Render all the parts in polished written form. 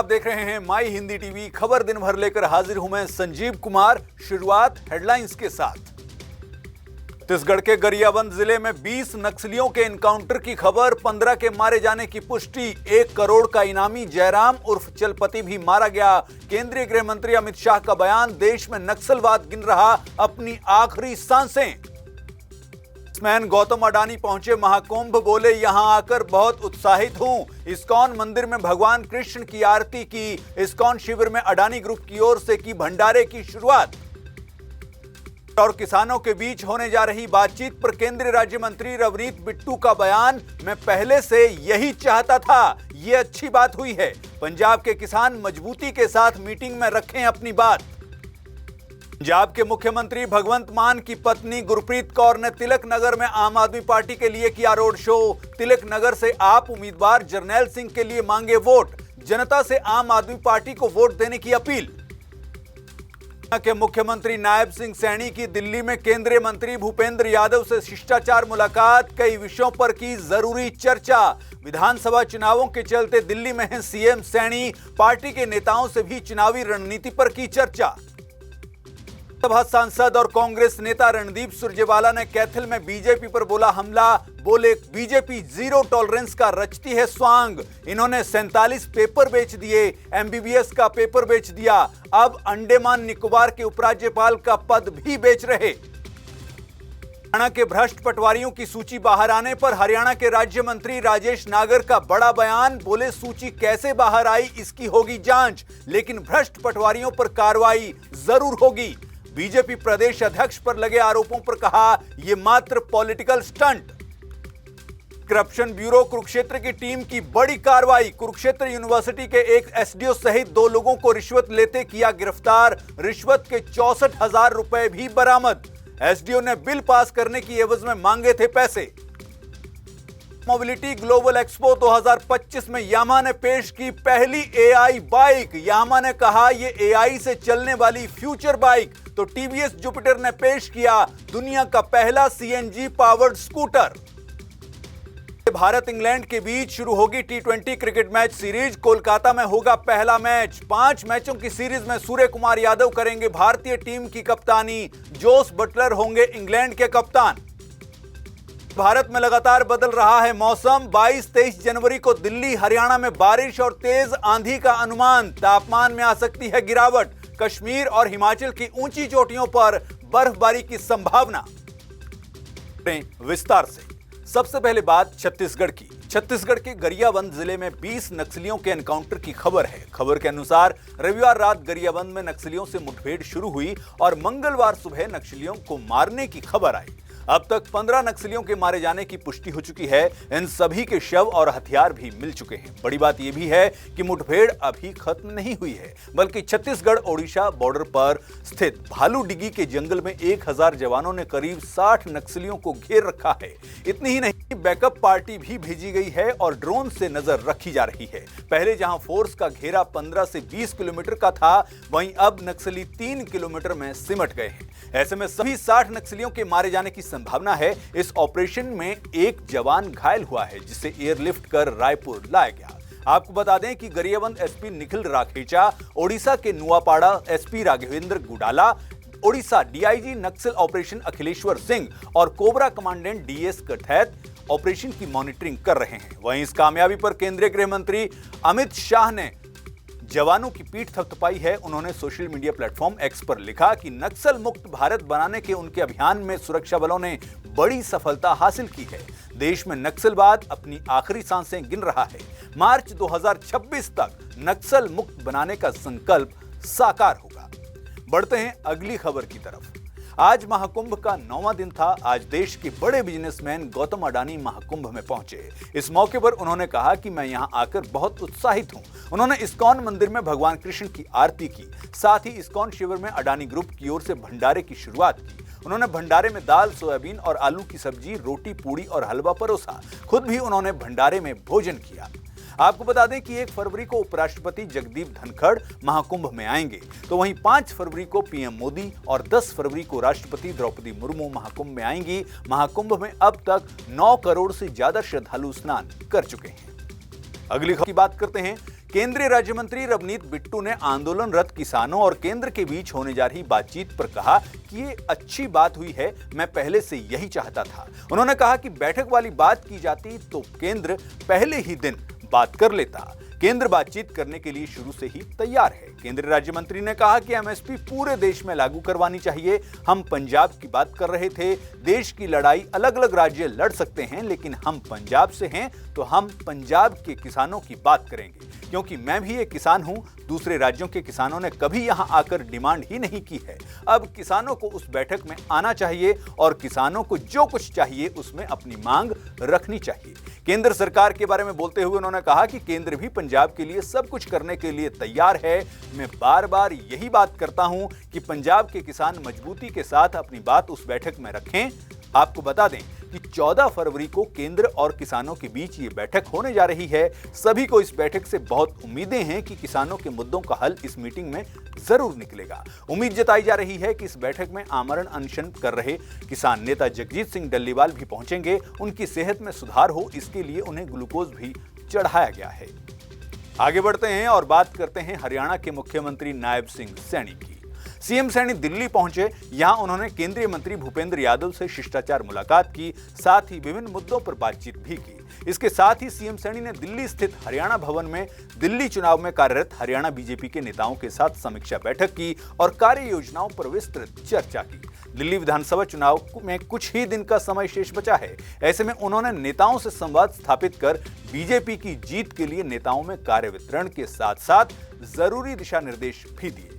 देख रहे हैं माई हिंदी टीवी। खबर दिन भर लेकर हाजिर हूं मैं संजीव कुमार। शुरुआत हेडलाइंस के साथ। छत्तीसगढ़ के गरियाबंद जिले में 20 नक्सलियों के एनकाउंटर की खबर, 15 के मारे जाने की पुष्टि। 1 करोड़ का इनामी जयराम उर्फ चलपति भी मारा गया। केंद्रीय गृह मंत्री अमित शाह का बयान, देश में नक्सलवाद गिन रहा अपनी आखिरी सांसें। बिजनेसमैन गौतम अडानी पहुंचे महाकुंभ, बोले यहां आकर बहुत उत्साहित हूं। इस्कॉन मंदिर में भगवान कृष्ण की आरती की। इस्कॉन शिविर में अडानी ग्रुप की ओर से की भंडारे की शुरुआत। और किसानों के बीच होने जा रही बातचीत पर केंद्रीय राज्य मंत्री रवनीत बिट्टू का बयान, मैं पहले से यही चाहता था, ये अच्छी बात हुई है। पंजाब के किसान मजबूती के साथ मीटिंग में रखें अपनी बात। पंजाब के मुख्यमंत्री भगवंत मान की पत्नी गुरप्रीत कौर ने तिलक नगर में आम आदमी पार्टी के लिए किया रोड शो। तिलक नगर से आप उम्मीदवार जरनैल सिंह के लिए मांगे वोट। जनता से आम आदमी पार्टी को वोट देने की अपील। के मुख्यमंत्री नायब सिंह सैनी की दिल्ली में केंद्रीय मंत्री भूपेंद्र यादव से शिष्टाचार मुलाकात, कई विषयों पर की जरूरी चर्चा। विधानसभा चुनावों के चलते दिल्ली में हैं सीएम सैनी, पार्टी के नेताओं से भी चुनावी रणनीति पर की चर्चा। सभा सांसद और कांग्रेस नेता रणदीप सुरजेवाला ने कैथल में बीजेपी पर बोला हमला, बोले बीजेपी जीरो टॉलरेंस का रचती है स्वांग। इन्होंने 47 पेपर बेच दिए, एमबीबीएस का पेपर बेच दिया, अब अंडमान निकोबार के उपराज्यपाल का पद भी बेच रहे। हरियाणा के भ्रष्ट पटवारियों की सूची बाहर आने पर हरियाणा के राज्य मंत्री राजेश नागर का बड़ा बयान, बोले सूची कैसे बाहर आई इसकी होगी जांच, लेकिन भ्रष्ट पटवारियों पर कार्रवाई जरूर होगी। बीजेपी प्रदेश अध्यक्ष पर लगे आरोपों पर कहा यह मात्र political stunt. Corruption bureau Kurukshetra की टीम की बड़ी कार्रवाई, कुरुक्षेत्र यूनिवर्सिटी के एक एसडीओ सहित 2 लोगों को रिश्वत लेते किया गिरफ्तार। रिश्वत के 64,000 रुपए भी बरामद। एसडीओ ने बिल पास करने की एवज में मांगे थे पैसे। मोबिलिटी ग्लोबल एक्सपो 2025 में यामा ने पेश की पहली एआई बाइक। यामा ने कहा यह एआई से चलने वाली फ्यूचर बाइक। तो टीवीएस जुपिटर ने पेश किया दुनिया का पहला CNG powered scooter. Bharat England के बीच शुरू होगी टी20 क्रिकेट मैच सीरीज। कोलकाता में होगा पहला मैच। 5 मैचों की सीरीज में सूर्य कुमार यादव करेंगे भारतीय टीम की कप्तानी। जोस बटलर होंगे इंग्लैंड के कप्तान। भारत में लगातार बदल रहा है मौसम। 22-23 जनवरी को दिल्ली हरियाणा में बारिश और तेज आंधी का अनुमान। तापमान में आ सकती है गिरावट। कश्मीर और हिमाचल की ऊंची चोटियों पर बर्फबारी की संभावना। विस्तार से सबसे पहले बात छत्तीसगढ़ की। छत्तीसगढ़ के गरियाबंद जिले में 20 नक्सलियों के एनकाउंटर की खबर है। खबर के अनुसार रविवार रात गरियाबंद में नक्सलियों से मुठभेड़ शुरू हुई और मंगलवार सुबह नक्सलियों को मारने की खबर आई। अब तक 15 नक्सलियों के मारे जाने की पुष्टि हो चुकी है। इन सभी के शव और हथियार भी मिल चुके हैं। बड़ी बात यह भी है कि मुठभेड़ अभी खत्म नहीं हुई है, बल्कि छत्तीसगढ़ ओडिशा बॉर्डर पर स्थित भालूडिगी के जंगल में 1000 जवानों ने करीब 60 नक्सलियों को घेर रखा है। इतनी ही नहीं, बैकअप पार्टी भी भेजी गई है और ड्रोन से नजर रखी जा रही है। पहले जहां फोर्स का घेरा 15 से 20 किलोमीटर का था, वहीं अब नक्सली 3 किलोमीटर में सिमट गए हैं। ऐसे में सभी 60 नक्सलियों के मारे जाने की संभावना है। इस ऑपरेशन में एक जवान घायल हुआ है, जिसे एयरलिफ्ट कर रायपुर लाया गया। आपको बता दें कि गरियाबंद एसपी निखिल राखेचा, ओडिशा के नुआपाड़ा एसपी राघवेंद्र गुडाला, ओडिशा डीआईजी नक्सल ऑपरेशन अखिलेश्वर सिंह और cobra commandant DS Kathait operation की मॉनिटरिंग कर रहे हैं। वहीं इस कामयाबी पर केंद्रीय गृह मंत्री अमित शाह ने जवानों की पीठ थपथपाई है। उन्होंने सोशल मीडिया प्लेटफॉर्म एक्स पर लिखा कि नक्सल मुक्त भारत बनाने के उनके अभियान में सुरक्षा बलों ने बड़ी सफलता हासिल की है। देश में नक्सलवाद अपनी आखिरी सांसें गिन रहा है। मार्च 2026 तक नक्सल मुक्त बनाने का संकल्प साकार होगा। बढ़ते हैं अगली खबर की तरफ। आज महाकुंभ का 9वां दिन था। आज देश के बड़े बिजनेसमैन गौतम अडानी महाकुंभ में पहुंचे। इस मौके पर उन्होंने कहा कि मैं यहां आकर बहुत उत्साहित हूं। उन्होंने इस्कॉन मंदिर में भगवान कृष्ण की आरती की। साथ ही इस्कॉन शिविर में अडानी ग्रुप की ओर से भंडारे की शुरुआत की। उन्होंने भंडारे में दाल, सोयाबीन और आलू की सब्जी, रोटी, पूड़ी और हलवा परोसा। खुद भी उन्होंने भंडारे में भोजन किया। आपको बता दें कि 1 फरवरी को उपराष्ट्रपति जगदीप धनखड़ महाकुंभ में आएंगे, तो वहीं 5 फरवरी को पीएम मोदी और 10 फरवरी को राष्ट्रपति द्रौपदी मुर्मू महाकुंभ में आएंगी। महाकुंभ में अब तक 9 करोड़ से ज्यादा श्रद्धालु स्नान कर चुके हैं। अगली खबर की बात करते हैं। केंद्रीय राज्य मंत्री रवनीत बिट्टू ने आंदोलनरत किसानों और केंद्र के बीच होने जा रही बातचीत पर कहा कि ये अच्छी बात हुई है, मैं पहले से यही चाहता था। उन्होंने कहा कि बैठक वाली बात की जाती तो केंद्र पहले ही दिन बात कर लेता। केंद्र बातचीत करने के लिए शुरू से ही तैयार है। केंद्रीय राज्य मंत्री ने कहा कि एमएसपी पूरे देश में लागू करवानी चाहिए। हम पंजाब की बात कर रहे थे। देश की लड़ाई अलग अलग राज्य लड़ सकते हैं, लेकिन हम पंजाब से हैं तो हम पंजाब के किसानों की बात करेंगे, क्योंकि मैं भी एक किसान हूं। दूसरे राज्यों के किसानों ने कभी यहां आकर डिमांड ही नहीं की है। अब किसानों को उस बैठक में आना चाहिए और किसानों को जो कुछ चाहिए उसमें अपनी मांग रखनी चाहिए। केंद्र सरकार के बारे में बोलते हुए उन्होंने कहा कि केंद्र भी पंजाब के लिए सब कुछ करने के लिए तैयार है। मैं बार बार यही बात करता हूं कि पंजाब के किसान मजबूती के साथ अपनी बात उस बैठक में रखें। आपको बता दें कि 14 फरवरी को केंद्र और किसानों के बीच ये बैठक होने जा रही है। सभी को इस बैठक से बहुत उम्मीदें हैं कि किसानों के मुद्दों का हल इस मीटिंग में जरूर निकलेगा। उम्मीद जताई जा रही है कि इस बैठक में आमरण अनशन कर रहे किसान नेता जगजीत सिंह डल्लीवाल भी पहुंचेंगे। उनकी सेहत में सुधार हो, इसके लिए उन्हें ग्लूकोज भी चढ़ाया गया है। आगे बढ़ते हैं और बात करते हैं हरियाणा के मुख्यमंत्री नायब सिंह सैनी की। सीएम सैनी दिल्ली पहुंचे। यहां उन्होंने केंद्रीय मंत्री भूपेंद्र यादव से शिष्टाचार मुलाकात की, साथ ही विभिन्न मुद्दों पर बातचीत भी की। इसके साथ ही सीएम सैनी ने दिल्ली स्थित हरियाणा भवन में दिल्ली चुनाव में कार्यरत हरियाणा बीजेपी के नेताओं के साथ समीक्षा बैठक की और कार्य योजनाओं पर विस्तृत चर्चा की। दिल्ली विधानसभा चुनाव में कुछ ही दिन का समय शेष बचा है। ऐसे में उन्होंने नेताओं से संवाद स्थापित कर बीजेपी की जीत के लिए नेताओं में कार्य वितरण के साथ साथ जरूरी दिशा निर्देश भी दिए।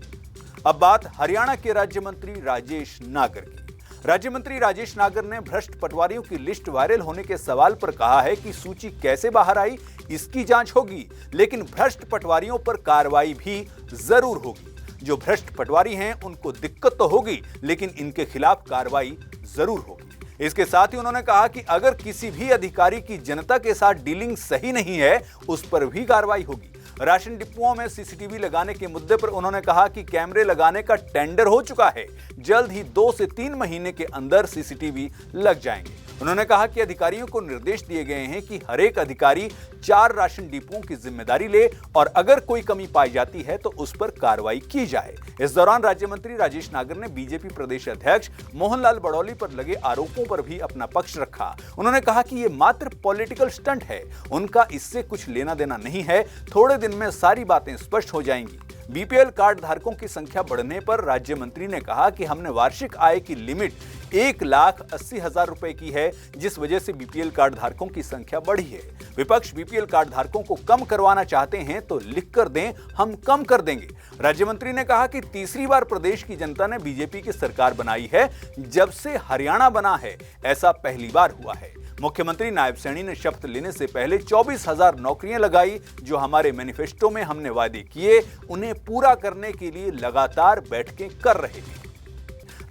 अब बात हरियाणा के राज्य मंत्री राजेश नागर की। राज्य मंत्री राजेश नागर ने भ्रष्ट पटवारियों की लिस्ट वायरल होने के सवाल पर कहा है कि सूची कैसे बाहर आई इसकी जांच होगी, लेकिन भ्रष्ट पटवारियों पर कार्रवाई भी जरूर होगी। जो भ्रष्ट पटवारी हैं उनको दिक्कत तो होगी, लेकिन इनके खिलाफ कार्रवाई जरूर होगी। इसके साथ ही उन्होंने कहा कि अगर किसी भी अधिकारी की जनता के साथ डीलिंग सही नहीं है उस पर भी कार्रवाई होगी। राशन डिपुओं में सीसीटीवी लगाने के मुद्दे पर उन्होंने कहा कि कैमरे लगाने का टेंडर हो चुका है, जल्द ही 2 से 3 महीने के अंदर सीसीटीवी लग जाएंगे। उन्होंने कहा कि अधिकारियों को निर्देश दिए गए हैं कि हर एक अधिकारी 4 राशन डिपुओं की जिम्मेदारी ले और अगर कोई कमी पाई जाती है तो उस पर कार्रवाई की जाए। इस दौरान राज्य मंत्री राजेश नागर ने बीजेपी प्रदेश अध्यक्ष मोहनलाल बड़ौली पर लगे आरोपों पर भी अपना पक्ष रखा। उन्होंने कहा कि ये मात्र पॉलिटिकल स्टंट है, उनका इससे कुछ लेना देना नहीं है। थोड़े दिन में सारी बातें स्पष्ट हो जाएंगी। बीपीएल कार्ड धारकों की संख्या बढ़ने पर राज्य मंत्री ने कहा कि हमने वार्षिक आय की लिमिट 1,80,000 रुपए की है, जिस वजह से बीपीएल कार्ड धारकों की संख्या बढ़ी है। विपक्ष बीपीएल कार्ड धारकों को कम करवाना चाहते हैं तो लिख कर दें, हम कम कर देंगे। राज्य मंत्री ने कहा कि तीसरी बार प्रदेश की जनता ने बीजेपी की सरकार बनाई है। जब से हरियाणा बना है ऐसा पहली बार हुआ है। मुख्यमंत्री नायब सैनी ने शपथ लेने से पहले 24,000 नौकरियां लगाई। जो हमारे मैनिफेस्टो में हमने वादे किए उन्हें पूरा करने के लिए लगातार बैठकें कर रहे हैं।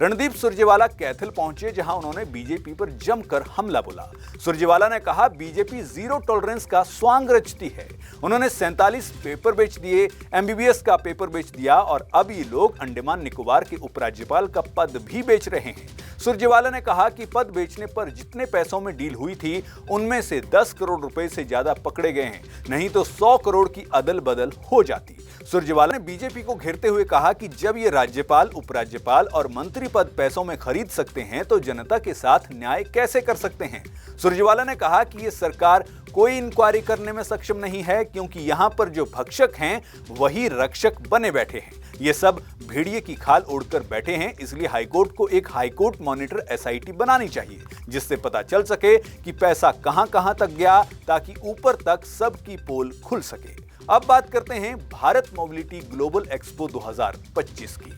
रणदीप सुरजेवाला कैथल पहुंचे, जहां उन्होंने बीजेपी पर जमकर हमला बोला। सुरजेवाला ने कहा बीजेपी जीरो टॉलरेंस का स्वांग रचती है। उन्होंने 47 पेपर बेच दिए, एमबीबीएस का पेपर बेच दिया और अब ये लोग अंडमान निकोबार के उपराज्यपाल का पद भी बेच रहे हैं। सुरजेवाला ने कहा कि पद बेचने पर जितने पैसों में डील हुई थी उनमें से 10 करोड़ रुपए से ज्यादा पकड़े गए हैं, नहीं तो 100 करोड़ की अदल बदल हो जाती। सुरजेवाला ने बीजेपी को घेरते हुए कहा कि जब ये राज्यपाल, उपराज्यपाल और मंत्री पद पैसों में खरीद सकते हैं तो जनता के साथ न्याय कैसे कर सकते हैं। सुरजेवाला ने कहा कि ये सरकार कोई इंक्वायरी करने में सक्षम नहीं है, क्योंकि यहाँ पर जो भक्षक हैं वही रक्षक बने बैठे हैं। ये सब भेड़िए की खाल ओढ़कर बैठे हैं, इसलिए हाईकोर्ट को एक हाईकोर्ट मॉनिटर एसआईटी बनानी चाहिए, जिससे पता चल सके कि पैसा कहां तक गया, ताकि ऊपर तक सबकी पोल खुल सके। अब बात करते हैं भारत मोबिलिटी ग्लोबल एक्सपो 2025 की।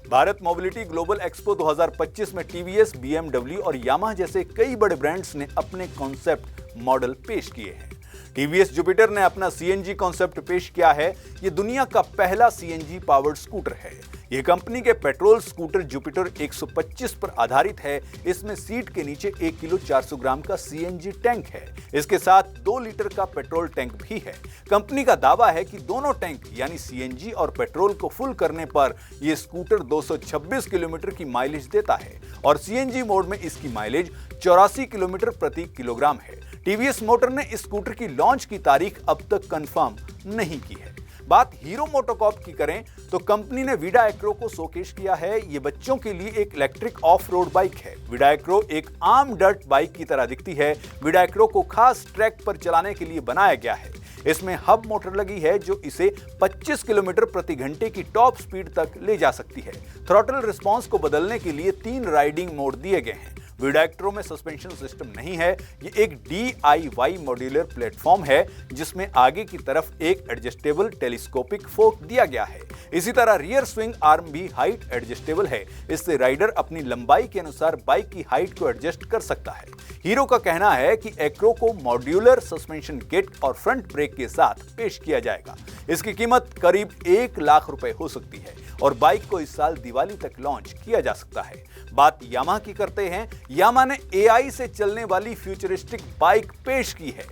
भारत मोबिलिटी ग्लोबल एक्सपो 2025 में टीवीएस, बीएमडब्ल्यू और यामाहा जैसे कई बड़े ब्रांड्स ने अपने कॉन्सेप्ट मॉडल पेश किए हैं। टीवीएस जुपिटर ने अपना सीएनजी कॉन्सेप्ट पेश किया है। यह दुनिया का पहला सीएनजी पावर्ड स्कूटर है। यह कंपनी के पेट्रोल स्कूटर जुपिटर 125 पर आधारित है। इसमें सीट के नीचे 1 किलो 400 ग्राम का सीएनजी टैंक है। इसके साथ 2 लीटर का पेट्रोल टैंक भी है। कंपनी का दावा है कि दोनों टैंक यानी सीएनजी और पेट्रोल को फुल करने पर यह स्कूटर 226 किलोमीटर की माइलेज देता है और सीएनजी मोड में इसकी माइलेज 84 किलोमीटर प्रति किलोग्राम है। टीवीएस मोटर ने इस स्कूटर की लॉन्च की तारीख अब तक कंफर्म नहीं की है। बात हीरो मोटोकॉर्प की करें तो कंपनी ने विडा एक्रो को शोकेस किया है। ये बच्चों के लिए एक इलेक्ट्रिक ऑफ रोड बाइक है। विडा एक्रो एक आम डर्ट बाइक की तरह दिखती है। विडा एक्रो को खास ट्रैक पर चलाने के लिए बनाया गया है। इसमें हब मोटर लगी है जो इसे 25 किलोमीटर प्रति घंटे की टॉप स्पीड तक ले जा सकती है। थ्रॉटल रिस्पांस को बदलने के लिए 3 राइडिंग मोड दिए गए हैं। विडा एक्रो में सस्पेंशन सिस्टम नहीं है। ये एक DIY मॉड्यूलर प्लेटफॉर्म है जिसमें आगे की तरफ एक एडजस्टेबल टेलीस्कोपिक फोर्क दिया गया है। इसी तरह रियर स्विंग आर्म भी हाइट एडजस्टेबल है। इससे राइडर अपनी लंबाई के अनुसार बाइक की हाइट को एडजस्ट कर सकता है। हीरो का कहना है कि एक्रो को मॉड्यूलर सस्पेंशन किट और फ्रंट ब्रेक के साथ पेश किया जाएगा। इसकी कीमत करीब 1 लाख रुपए हो सकती है और बाइक को इस साल दिवाली तक लॉन्च किया जा सकता है। बात यामाहा की करते हैं। यामाहा ने AI से चलने वाली फ्यूचरिस्टिक बाइक पेश की है।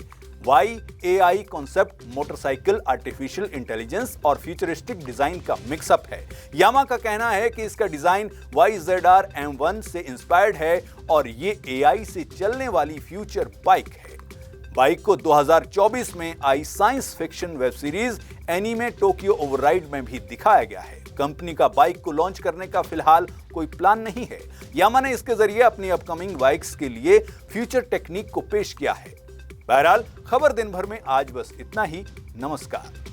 YAI concept motorcycle artificial intelligence और फ्यूचरिस्टिक डिजाइन का मिक्सअप है। यामाहा का कहना है कि इसका डिजाइन YZR M1 से इंस्पायर्ड है और ये AI से चलने वाली फ्यूचर बाइक है। बाइक को 2024 में आई science fiction web series anime Tokyo override में भी दिखाया गया है। कंपनी का बाइक को लॉन्च करने का फिलहाल कोई प्लान नहीं है। यामाहा ने इसके जरिए अपनी अपकमिंग बाइक्स के लिए फ्यूचर टेक्निक को पेश किया है। बहरहाल खबर दिन भर में आज बस इतना ही। नमस्कार।